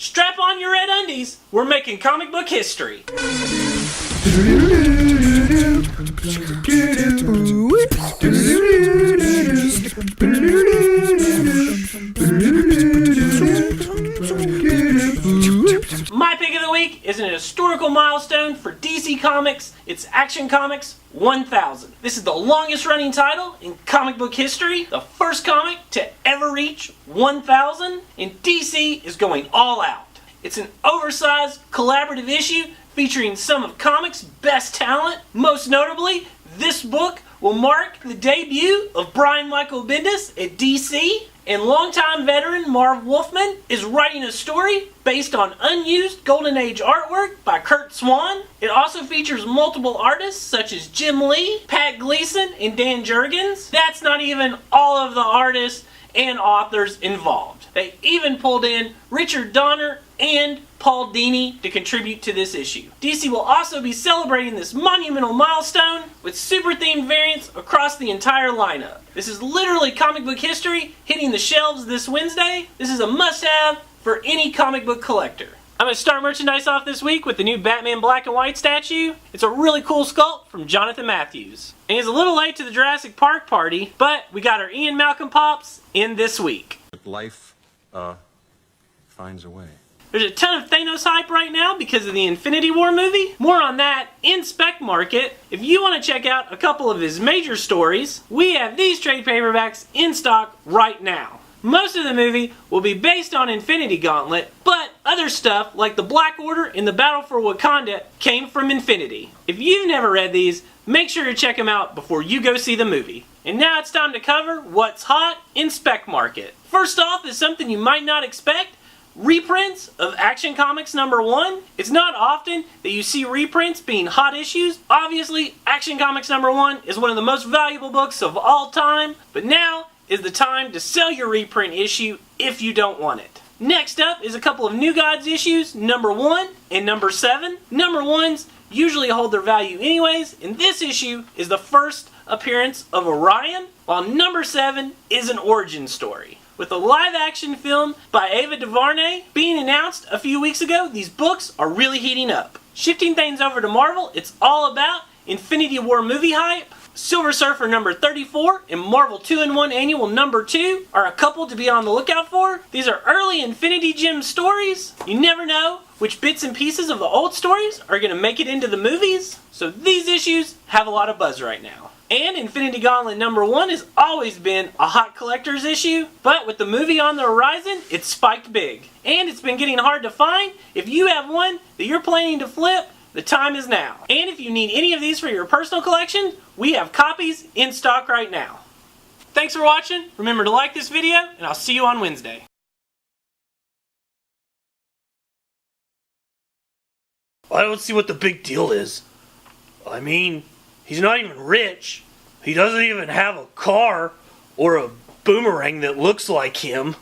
Strap on your red undies, we're making comic book history. My pick of the week is an historical milestone for DC Comics. It's Action Comics 1000. This is the longest running title in comic book history, the first comic to ever reach 1000, and DC is going all out. It's an oversized collaborative issue featuring some of comics' best talent. Most notably, this book will mark the debut of Brian Michael Bendis at DC, and longtime veteran Marv Wolfman is writing a story based on unused Golden Age artwork by Curt Swan. It also features multiple artists such as Jim Lee, Pat Gleason, and Dan Jurgens. That's not even all of the artists and authors involved. They even pulled in Richard Donner and Paul Dini to contribute to this issue. DC will also be celebrating this monumental milestone with super themed variants across the entire lineup. This is literally comic book history hitting the shelves this Wednesday. This is a must-have for any comic book collector. I'm going to start merchandise off this week with the new Batman Black and White statue. It's a really cool sculpt from Jonathan Matthews. And he's a little late to the Jurassic Park party, but we got our Ian Malcolm Pops in this week. Life finds a way. There's a ton of Thanos hype right now because of the Infinity War movie. More on that in Spec Market. If you want to check out a couple of his major stories, we have these trade paperbacks in stock right now. Most of the movie will be based on Infinity Gauntlet, but other stuff like the Black Order and the Battle for Wakanda came from Infinity. If you've never read these, make sure to check them out before you go see the movie. And now it's time to cover what's hot in Spec Market. First off is something you might not expect. Reprints of Action Comics #1. It's not often that you see reprints being hot issues. Obviously, Action Comics #1 is one of the most valuable books of all time, but now is the time to sell your reprint issue if you don't want it. Next up is a couple of New Gods issues, #1 and #7. #1s usually hold their value anyways, and this issue is the first appearance of Orion, while #7 is an origin story. With a live-action film by Ava DuVernay being announced a few weeks ago, these books are really heating up. Shifting things over to Marvel, it's all about Infinity War movie hype. Silver Surfer #34 and Marvel 2-in-1 Annual #2 are a couple to be on the lookout for. These are early Infinity Gem stories. You never know which bits and pieces of the old stories are going to make it into the movies, so these issues have a lot of buzz right now. And Infinity Gauntlet #1 has always been a hot collector's issue, but with the movie on the horizon, it's spiked big. And it's been getting hard to find. If you have one that you're planning to flip, the time is now. And if you need any of these for your personal collection, we have copies in stock right now. Thanks for watching. Remember to like this video, and I'll see you on Wednesday. I don't see what the big deal is. I mean, he's not even rich. He doesn't even have a car or a boomerang that looks like him.